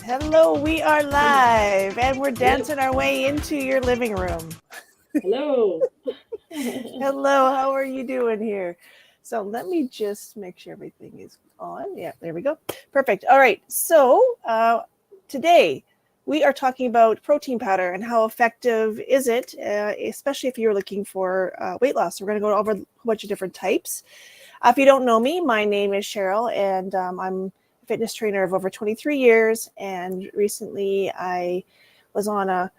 Hello, we are live and we're dancing our way into your living room. Hello. Hello, how are you doing here? So let me just make sure everything is on. Yeah, there we go. Perfect. All right. So today we are talking about protein powder and how effective is it, especially if you're looking for weight loss. We're going to go over a bunch of different types. If you don't know me, my name is Cheryl, and I'm a fitness trainer of over 23 years. And recently I was on a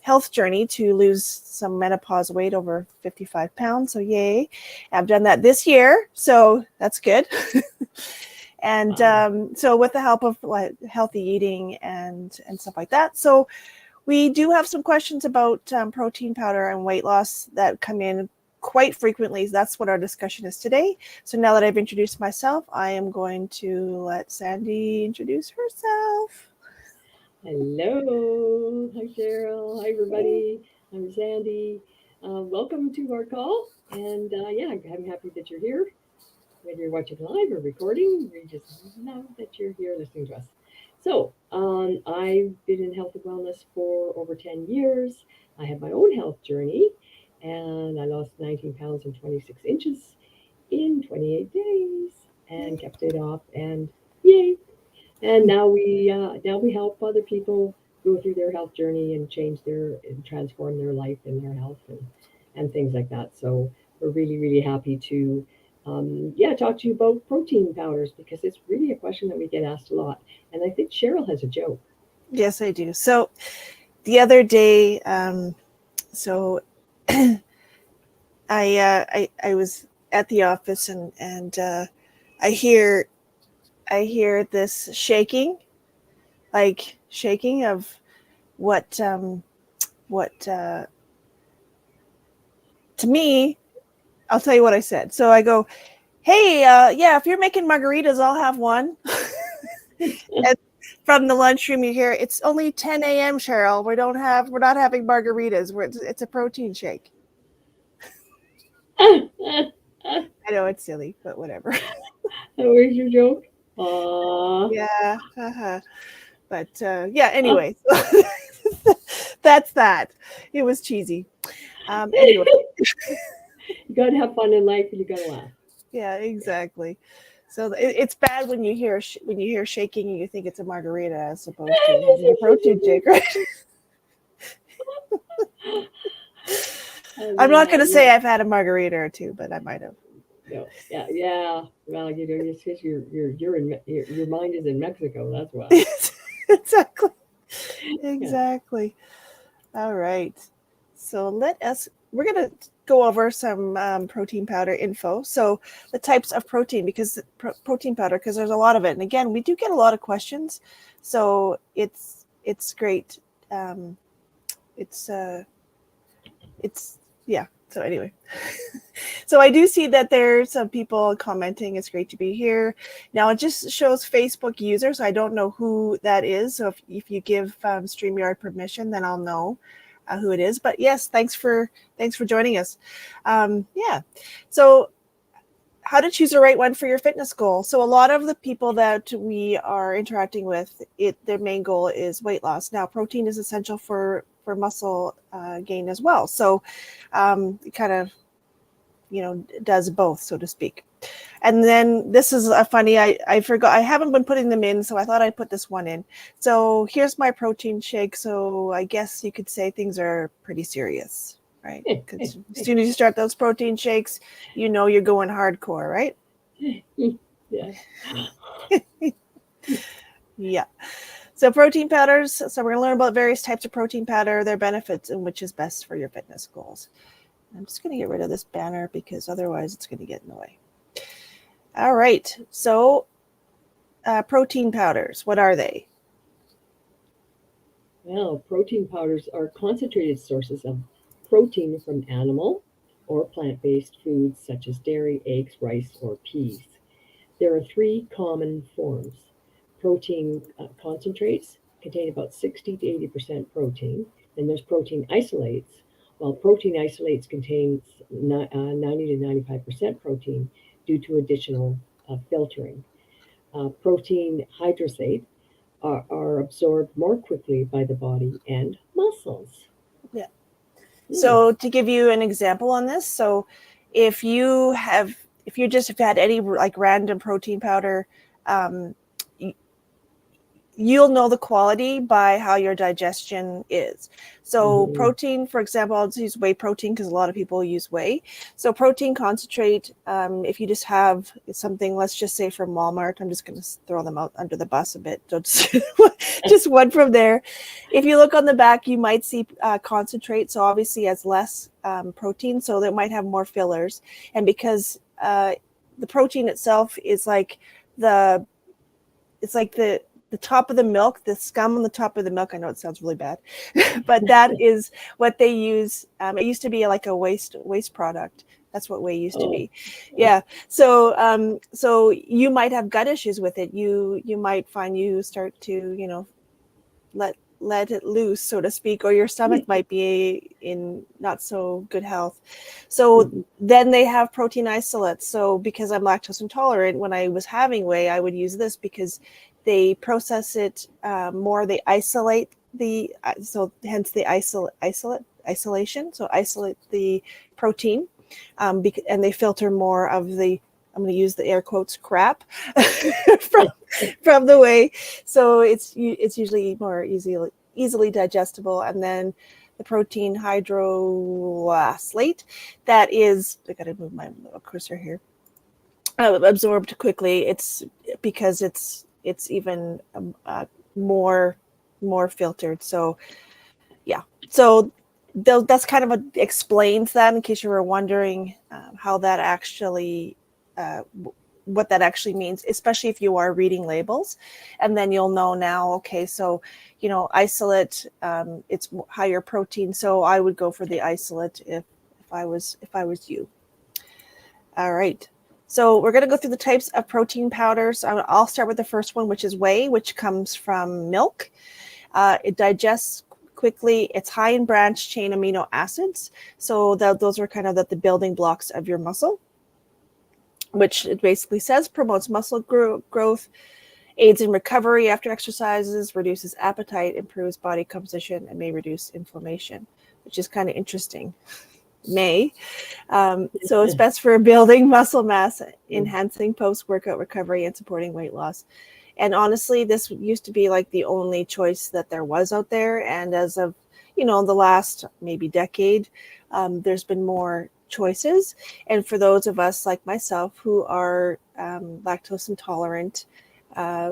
health journey to lose some menopause weight, over 55 pounds. So yay. I've done that this year. So that's good. And so with the help of healthy eating and stuff like that. So we do have some questions about protein powder and weight loss that come in quite frequently. That's what our discussion is today. So now that I've introduced myself, I am going to let Sandy introduce herself. Hello. Hi, Cheryl. Hi, everybody. I'm Sandy. Welcome to our call. And I'm happy that you're here. Whether you're watching live or recording, we just know that you're here listening to us. So, I've been in health and wellness for over 10 years. I have my own health journey, and I lost 19 pounds and 26 inches in 28 days and kept it off. And yay, and now we help other people go through their health journey and change their and transform their life and their health and things like that. So we're really happy to talk to you about protein powders because it's really a question that we get asked a lot. And I think Cheryl has a joke. Yes, I do. So the other day, so I was at the office and I hear this shaking of what to me. I'll tell you what I said. So I go, hey, yeah, if you're making margaritas, I'll have one. And from the lunchroom, you hear it's only 10 a.m. Cheryl. We're not having margaritas. It's a protein shake. I know it's silly, but whatever. Where's your joke? Aww. Yeah. But yeah. Anyway, that's that. It was cheesy. Anyway. You gotta have fun in life and you gotta laugh. Yeah, exactly. So it's bad when you hear shaking and you think it's a margarita as opposed to having a protein shake, right? And I'm not going to yeah, say I've had a margarita or two, but I might have. no, yeah. Well, it's because your mind is in Mexico. That's why. Exactly. Yeah. Exactly. All right. So we're going to go over some protein powder info. So the types of protein, because protein powder, because there's a lot of it. And again, we do get a lot of questions. So it's great. Um, it's, yeah. So anyway, so I do see that there's some people commenting. It's great to be here. Now it just shows Facebook user, so I don't know who that is. So if you give StreamYard permission, then I'll know who it is. But yes, thanks for joining us. Yeah. So how to choose the right one for your fitness goal. So a lot of the people that we are interacting with, their main goal is weight loss. Now, protein is essential for muscle gain as well. So it kind of, does both, so to speak. And then this is a funny, I forgot, I haven't been putting them in, so I thought I'd put this one in. So here's my protein shake. So I guess you could say things are pretty serious, right? Because as soon as you start those protein shakes, you're going hardcore, right? Yeah. Yeah. So protein powders. So we're going to learn about various types of protein powder, their benefits, and which is best for your fitness goals. I'm just going to get rid of this banner because otherwise it's going to get in the way. All right. So protein powders, what are they? Well, protein powders are concentrated sources of protein from animal or plant-based foods such as dairy, eggs, rice, or peas. There are three common forms. Protein concentrates contain about 60 to 80% protein. Then there's protein isolates. While protein isolates contain 90 to 95% protein due to additional filtering. protein hydrosate are absorbed more quickly by the body and muscles. Yeah. Hmm. So to give you an example on this, so if you have, if you just have had any like random protein powder, um, you'll know the quality by how your digestion is. So protein, for example, I'll just use whey protein because a lot of people use whey. So protein concentrate, if you just have something, let's just say from Walmart, I'm just going to throw them out under the bus a bit. Just one from there. If you look on the back, you might see concentrate. So obviously has less protein, so they might have more fillers. And because the protein itself is like the, it's like the top of the milk, the scum on the top of the milk. I know it sounds really bad, but that is what they use. It used to be like a waste product. That's what whey used to be. Yeah. So so you might have gut issues with it. You might find you start to, you know, let it loose, so to speak, or your stomach might be in not so good health. So then they have protein isolates. So because I'm lactose intolerant, when I was having whey, I would use this because they process it more. They isolate the, so hence the isolation. So isolate the protein, and they filter more of the, I'm going to use the air quotes, crap from the whey. So it's usually more easily digestible. And then the protein hydrolyslate, that is, I got to move my little cursor here, absorbed quickly. It's because it's even more filtered. So yeah, so that's kind of explains that, in case you were wondering how that actually what that actually means, especially if you are reading labels. And then you'll know now, okay, so, you know, isolate, it's higher protein, so I would go for the isolate if I was you. All right, so we're going to go through the types of protein powders. I'll start with the first one, which is whey, which comes from milk. It digests quickly. It's high in branched chain amino acids. So those are kind of the building blocks of your muscle, which it basically says promotes muscle growth, aids in recovery after exercises, reduces appetite, improves body composition, and may reduce inflammation, which is kind of interesting. So it's best for building muscle mass, enhancing post-workout recovery, and supporting weight loss. And honestly, this used to be like the only choice that there was out there. And as of, you know, the last maybe decade, there's been more choices. And for those of us like myself who are lactose intolerant,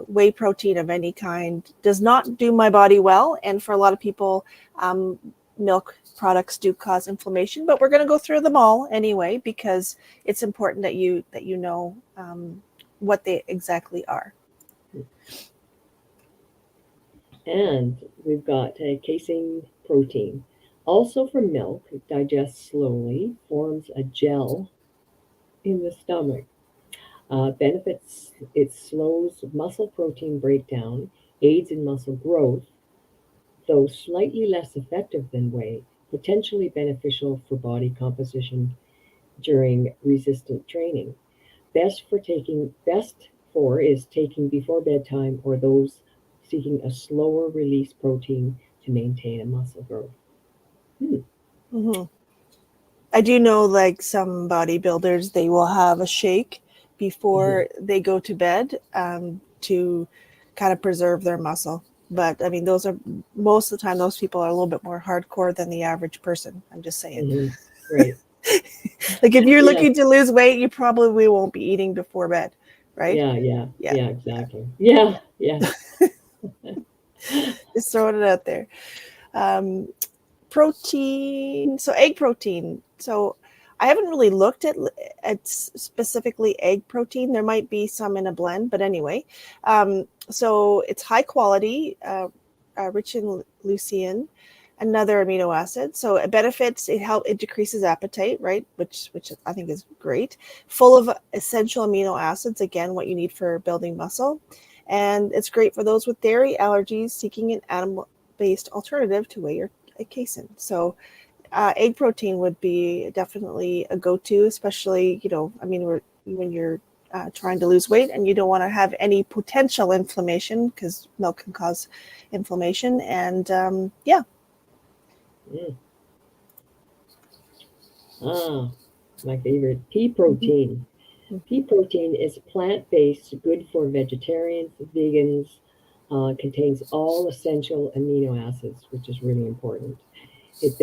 whey protein of any kind does not do my body well. And for a lot of people, milk products do cause inflammation, but we're going to go through them all anyway, because it's important that you know what they exactly are. And we've got casein protein. Also from milk, it digests slowly, forms a gel in the stomach. Benefits, it slows muscle protein breakdown, aids in muscle growth, though slightly less effective than whey, potentially beneficial for body composition during resistant training. Best for is taking before bedtime or those seeking a slower release protein to maintain a muscle growth. Mm-hmm. I do know, like some bodybuilders, they will have a shake before they go to bed to kind of preserve their muscle. But I mean, those are, most of the time, those people are a little bit more hardcore than the average person. I'm just saying. Right. Like if you're looking to lose weight, you probably won't be eating before bed, right? Yeah, exactly. Yeah. Just throwing it out there. Protein, so egg protein. So I haven't really looked at specifically egg protein. There might be some in a blend, but anyway. So it's high quality, rich in leucine, another amino acid. So it benefits, it decreases appetite, right? Which I think is great. Full of essential amino acids, again, what you need for building muscle. And it's great for those with dairy allergies seeking an animal-based alternative to whey or casein. So egg protein would be definitely a go-to, especially, you know, I mean, when you're trying to lose weight, and you don't want to have any potential inflammation because milk can cause inflammation. And yeah. Mm. My favorite, pea protein. Pea protein is plant-based, good for vegetarians, vegans, contains all essential amino acids, which is really important. It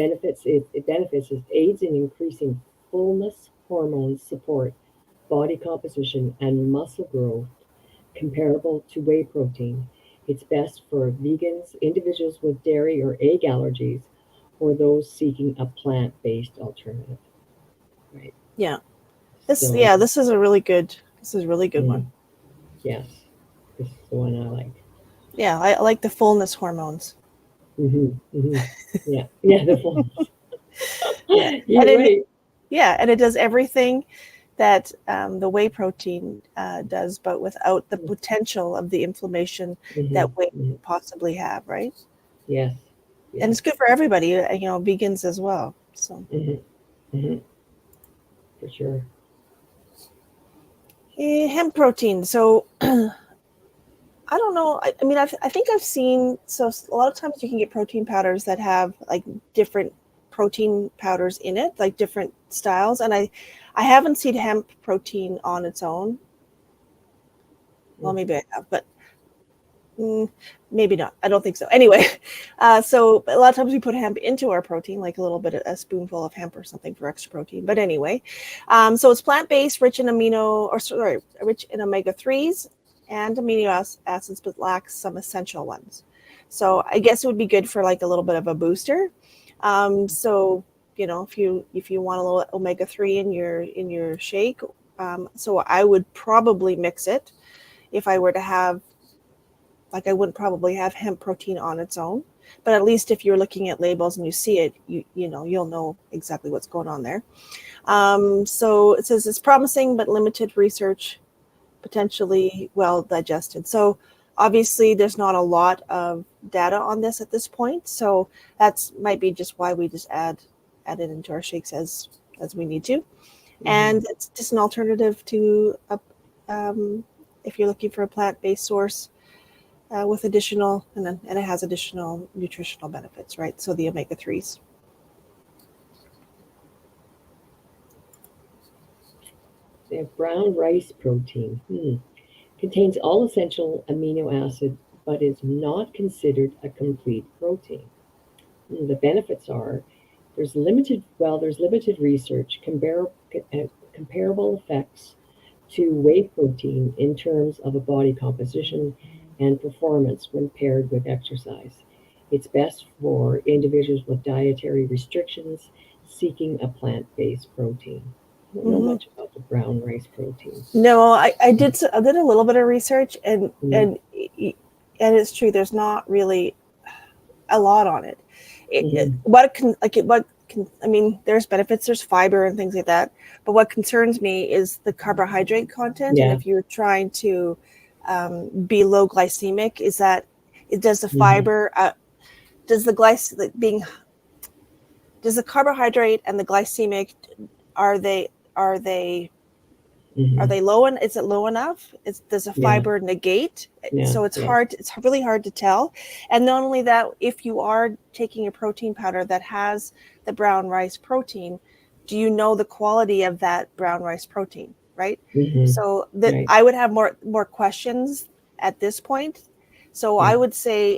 aids in increasing fullness hormones, support body composition and muscle growth comparable to whey protein. It's best for vegans, individuals with dairy or egg allergies, or those seeking a plant-based alternative. Right. Yeah. This So, this is a really good one. Yes, this is the one I like. Yeah, I like the fullness hormones. Yeah, the fullness. Yeah. You're right. Yeah, and it does everything that the whey protein does, but without the potential of the inflammation that whey could possibly have, right? Yes. And it's good for everybody, vegans as well. So. For sure. Hemp protein. So I don't know. I mean, I think I've seen, so a lot of times you can get protein powders that have like different protein powders in it, like different styles. And I haven't seen hemp protein on its own. Well, maybe I have, but maybe not. I don't think so. Anyway, so a lot of times we put hemp into our protein, like a spoonful of hemp or something for extra protein. But anyway, so it's plant-based, rich in omega-3s and amino acids, but lacks some essential ones. So I guess it would be good for like a little bit of a booster. So if you want a little omega-3 in your shake, so I would probably mix it if I were to have. Like I wouldn't probably have hemp protein on its own, but at least if you're looking at labels and you see it, you'll know exactly what's going on there. So it says it's promising, but limited research, potentially well digested. So obviously there's not a lot of data on this at this point. So that's might be just why we just add it into our shakes as we need to. And it's just an alternative to if you're looking for a plant-based source. With additional, and it has additional nutritional benefits, right? So the omega-3s. They have brown rice protein. Contains all essential amino acids, but is not considered a complete protein. The benefits are there's limited research comparable effects to whey protein in terms of a body composition and performance when paired with exercise. It's best for individuals with dietary restrictions seeking a plant-based protein. I don't know much about the brown rice protein. No, I did a little bit of research, and it's true. There's not really a lot on it. I mean, there's benefits, there's fiber and things like that. But what concerns me is the carbohydrate content. And if you're trying to be low glycemic, is that it does the fiber, does the carbohydrate and the glycemic, are they low? And is it low enough? Does the fiber negate? So it's really hard to tell. And not only that, if you are taking a protein powder that has the brown rice protein, do you know the quality of that brown rice protein? Right. So I would have more questions at this point. So I would say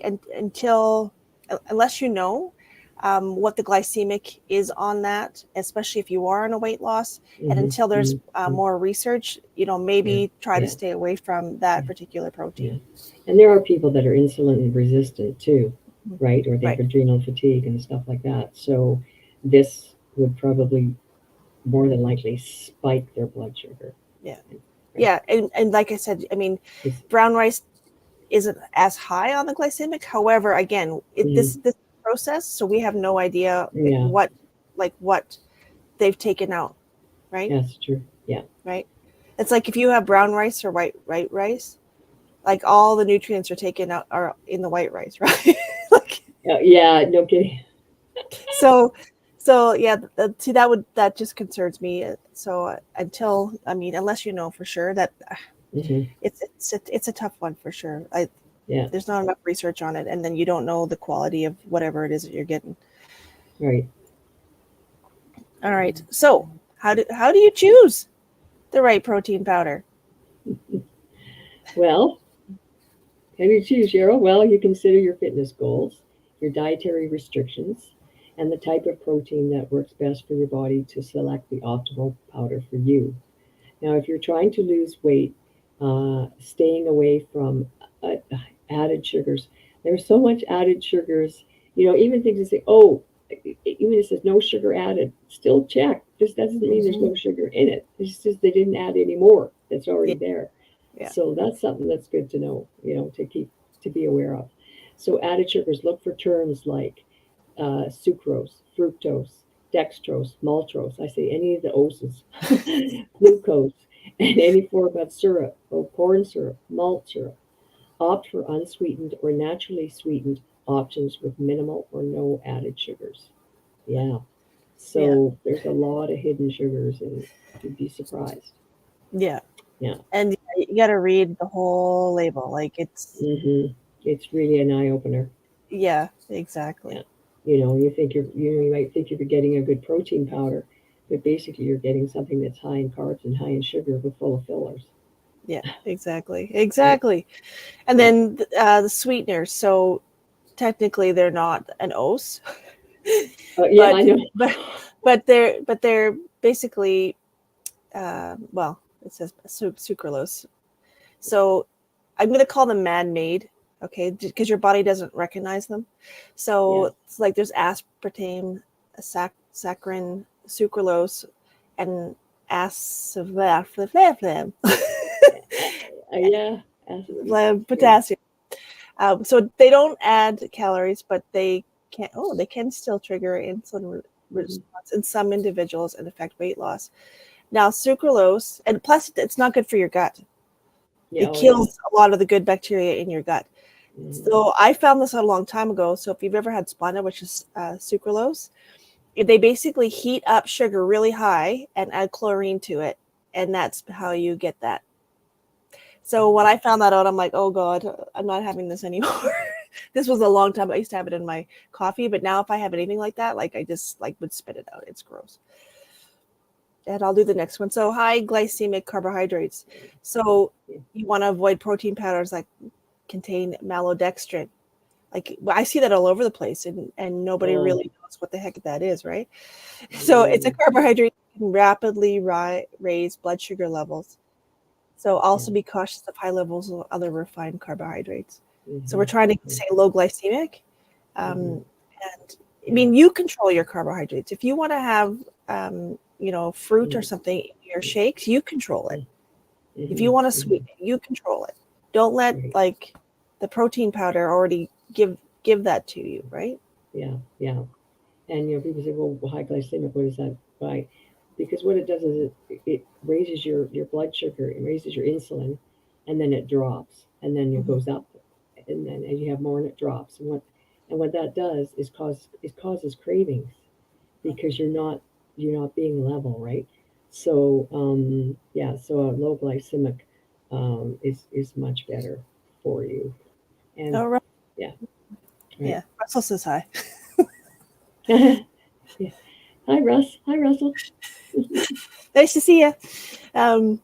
unless you know what the glycemic is on that, especially if you are on a weight loss, and until there's more research, maybe try to stay away from that particular protein. And there are people that are insulin resistant too, right? Or they have adrenal fatigue and stuff like that. So this would probably more than likely spike their blood sugar. Yeah. And like I said, I mean, brown rice isn't as high on the glycemic. However, again, this process, so we have no idea what they've taken out, right? That's true. Yeah. Right. It's like if you have brown rice or white rice, like all the nutrients are taken out are in the white rice, right? Yeah, no kidding. So So yeah, see that just concerns me. So unless you know for sure that Mhm. it's a tough one for sure. Yeah, There's not enough research on it, and then you don't know the quality of whatever it is that you're getting. right. All right. So how do you choose the right protein powder? Well, how do you choose, Cheryl? Well, you consider your fitness goals, your dietary restrictions, and the type of protein that works best for your body to select the optimal powder for you. Now, if you're trying to lose weight, staying away from added sugars, there's so much added sugars. Even things that say, oh, even if it says no sugar added, still check. This doesn't mean there's Mhm. no sugar in it. It's just they didn't add any more that's Yeah, already there. yeah, So that's something that's good to know, to be aware of. So added sugars, look for terms like sucrose, fructose, dextrose, maltose. I say any of the oses, glucose, and any form of syrup, or corn syrup, malt syrup. Opt for unsweetened or naturally sweetened options with minimal or no added sugars. Yeah. yeah, So there's a lot of hidden sugars, and you'd be surprised. yeah. Yeah. And you got to read the whole label. Like It's really an eye opener. yeah, exactly. Yeah. You might think you're getting a good protein powder, but basically you're getting something that's high in carbs and high in sugar but full of fillers. Yeah, exactly, Right? exactly. And Yeah. then the sweeteners. So technically, they're not an ose, Yeah, but I know. but they're basically well, it says sucralose. So I'm going to call them man-made, okay, because your body doesn't recognize them. Yeah. So it's like there's aspartame, saccharin, sucralose, and aspartame, Yeah. Yeah. potassium. So they don't add calories, but they can still trigger insulin Mhm. response in some individuals and affect weight loss. Now, sucralose, and plus it's not good for your gut. Yeah. It Oh, yeah. kills a lot of the good bacteria in your gut. Mhm. So I found this out a long time ago. So if you've ever had Splenda, which is sucralose, they basically heat up sugar really high and add chlorine to it, and that's how you get that. So when I found that out, I'm like, oh God, I'm not having this anymore. This was a long time. I used to have it in my coffee, but now if I have anything like that, like I just like would spit it out. It's gross. And I'll do the next one. So high glycemic carbohydrates. So Yeah. you want to avoid protein powders like contain maltodextrin. Like I see that all over the place, and nobody Oh. really knows what the heck that is, right? So it's a Mm. carbohydrate that can rapidly raise blood sugar levels. So Yeah. also be cautious of high levels of other refined carbohydrates. So we're Mhm. trying to Mhm. say low glycemic. Mhm. And I Yeah. mean, you control your carbohydrates. If you want to have, fruit or Mhm. something in your shakes, you control it. Mhm. If you Mhm. want to Mhm. sweeten it, you control it. Don't let Right. like the protein powder already give that to you, right? Yeah. Yeah. And people say, well, high glycemic, what is that? Why? Because what it does is it raises your blood sugar, it raises your insulin, and then it drops, and then it Mhm. goes up, and then as you have more, and it drops. And what that does is causes cravings because you're not being level, right? So yeah, so a low glycemic is much better for you. And All right. yeah, right. Yeah. Russell says hi. Yeah. Hi, Russ. Hi, Russell. Nice to see you. Um,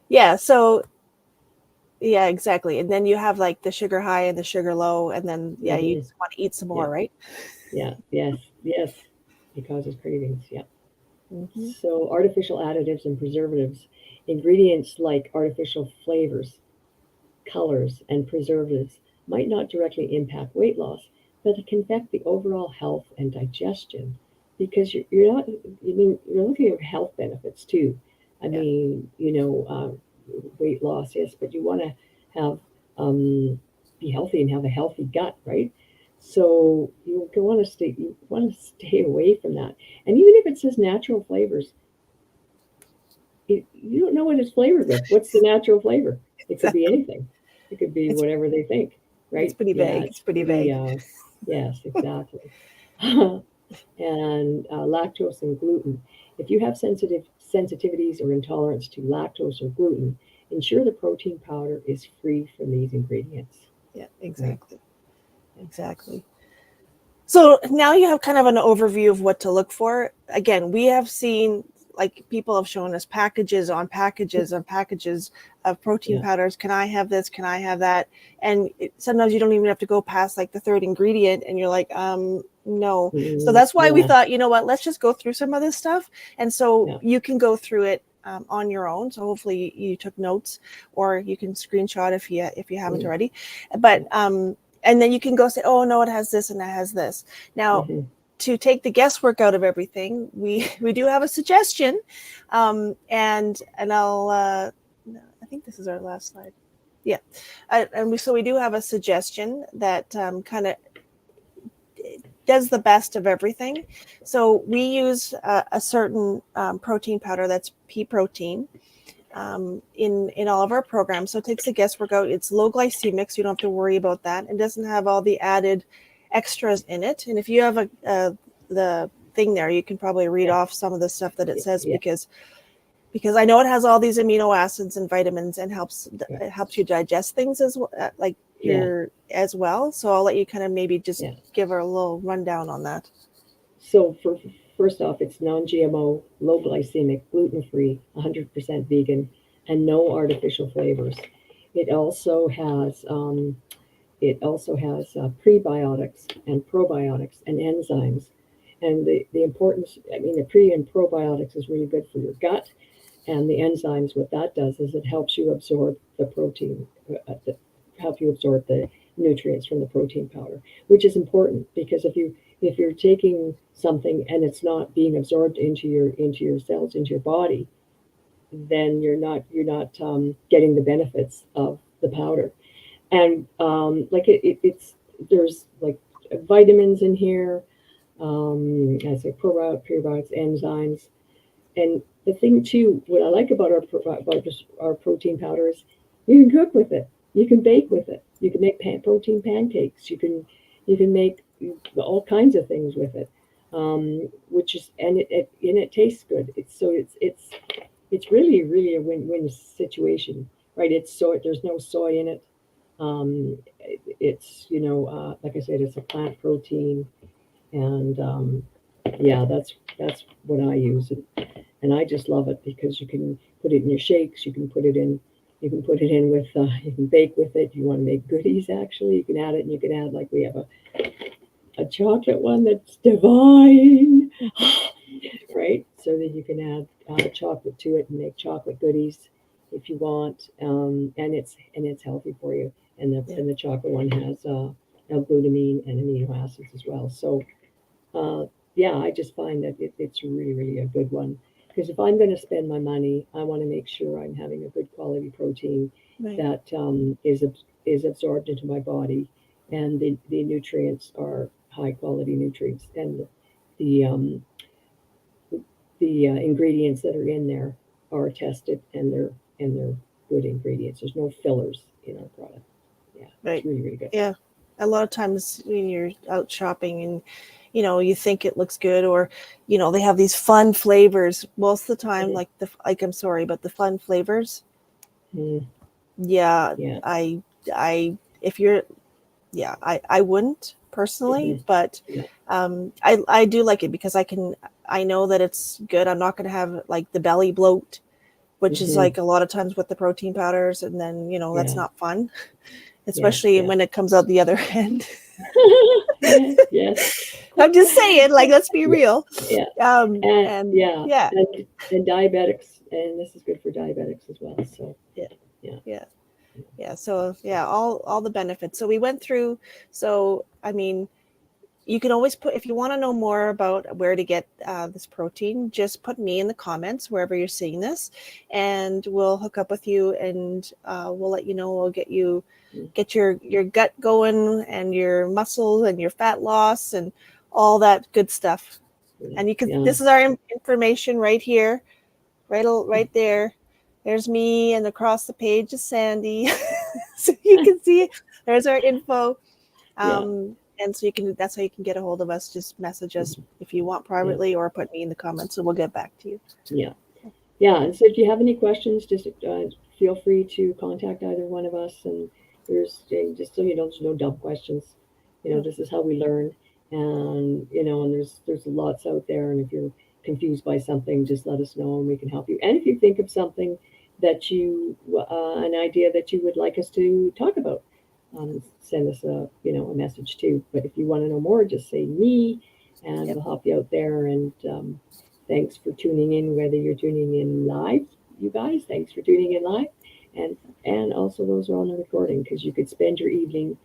yeah. So yeah, exactly. And then you have like the sugar high and the sugar low, and then yeah, you Hmm. just want to eat some Yeah, more, right? yeah, yes, yes. It causes cravings. Yeah. Hmm. So artificial additives and preservatives, ingredients like artificial flavors, colors, and preservatives might not directly impact weight loss, but it can affect the overall health and digestion because you're not. I mean, you're looking at health benefits too. I Yeah. mean, weight loss, yes, but you want to have be healthy and have a healthy gut, right? So you want to stay away from that. And even if it says natural flavors, you don't know what it's flavored with. What's the natural flavor? It could be Exactly. anything. It could be It's whatever they think, it's right? pretty Yeah, vague. It's it's pretty really, vague. yes, exactly. and lactose and gluten. If you have sensitivities or intolerance to lactose or gluten, ensure the protein powder is free from these ingredients. Yeah, Right. exactly. Exactly. So now you have kind of an overview of what to look for. Again, we have seen, like, people have shown us packages on packages on packages of protein Yeah. powders. Can I have this? Can I have that? And sometimes you don't even have to go past like the third ingredient and you're like, no. So that's why we Yeah. thought, you know what, let's just go through some of this stuff. And so Yeah. you can go through it on your own. So hopefully you took notes, or you can screenshot if you haven't already. But and then you can go say, oh no, it has this and it has this. Now, Mm-hmm. to take the guesswork out of everything, we do have a suggestion, and I'll I think this is our last slide. Yeah, so we do have a suggestion that kind of does the best of everything. So we use a certain protein powder that's pea protein. In all of our programs. So it takes the guesswork out. It's low glycemic, so you don't have to worry about that. It doesn't have all the added extras in it. And if you have the thing there, you can probably read Yeah. off some of the stuff that it says, Yeah. because I know it has all these amino acids and vitamins, and Yeah. it helps you digest things as well, Yeah. as well. So I'll let you kind of maybe just Yeah. give her a little rundown on that. So first off, it's non-GMO, low glycemic, gluten-free, 100% vegan, and no artificial flavors. It also has prebiotics and probiotics and enzymes. And the importance, I mean, the pre and probiotics is really good for your gut. And the enzymes, what that does is it helps you absorb the protein, help you absorb the nutrients from the protein powder, which is important because if you're taking something and it's not being absorbed into your cells, into your body, then you're not getting the benefits of the powder. And like it's there's like vitamins in here, I say probiotics, enzymes, and the thing too, what I like about our protein powder is you can cook with it, you can bake with it, you can make protein pancakes, you can make all kinds of things with it, which is and it tastes good. It's really a win-win situation, right? It's soy. There's no soy in it. It's like I said, it's a plant protein, and yeah, that's what I use, and I just love it because you can put it in your shakes. You can put it in with. You can bake with it. You want to make goodies. Actually, you can add it, and you can add, like we have a chocolate one that's divine, right? So that you can add chocolate to it and make chocolate goodies if you want, and it's healthy for you. And the chocolate one has L-glutamine and amino acids as well. So uh, yeah, I just find that it's really a good one, because if I'm going to spend my money, I want to make sure I'm having a good quality protein Right. that is absorbed into my body, and the nutrients are high quality nutrients, and the ingredients that are in there are tested, and they're good ingredients. There's no fillers in our product. Yeah, it's Right. really good. Yeah. A lot of times when you're out shopping and you think it looks good, or they have these fun flavors most of the time, Mhm. I'm sorry, but the fun flavors, Mm, yeah, yeah. I if you're yeah, I wouldn't personally, Hmm. but Yeah. I do like it because I know that it's good. I'm not going to have like the belly bloat, which is Hmm. like a lot of times with the protein powders, and then that's Yeah. not fun, Yeah. especially Yeah. when it comes out the other end. Yes. I'm just saying, like, let's be Yeah. real. Yeah. And And yeah, yeah, and diabetics, and this is good for diabetics as well. So yeah, yeah. yeah, yeah. So yeah, all the benefits. So we went through. So I mean, you can always put, if you want to know more about where to get this protein, just put me in the comments wherever you're seeing this, and we'll hook up with you, and we'll let you know. We'll get your gut going, and your muscles, and your fat loss, and all that good stuff. And you can, Yeah. this is our information right here, right there. There's me, and across the page is Sandy. So you can see there's our info. Yeah. Um, And so that's how you can get a hold of us. Just message us if you want privately, or put me in the comments, and we'll get back to you. Yeah. Yeah. And so if you have any questions, just feel free to contact either one of us. And there's just so you know, there's no dumb questions. You know, this is how we learn. And, you know, and there's lots out there. And if you're confused by something, just let us know and we can help you. And if you think of something that an idea that you would like us to talk about, send us a message too. But if you want to know more, just say me, and we'll help you out there. And thanks for tuning in, whether you're tuning in live, you guys. Thanks for tuning in live, and also those are on the recording, because you could spend your evening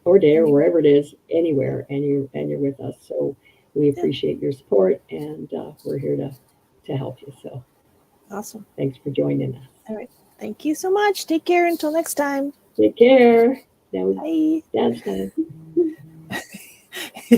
or day or wherever it is, anywhere, and you're with us. So we appreciate your support, and we're here to help you. So awesome. Thanks for joining us. All right. Thank you so much. Take care until next time. Take care. Bye. Dance time.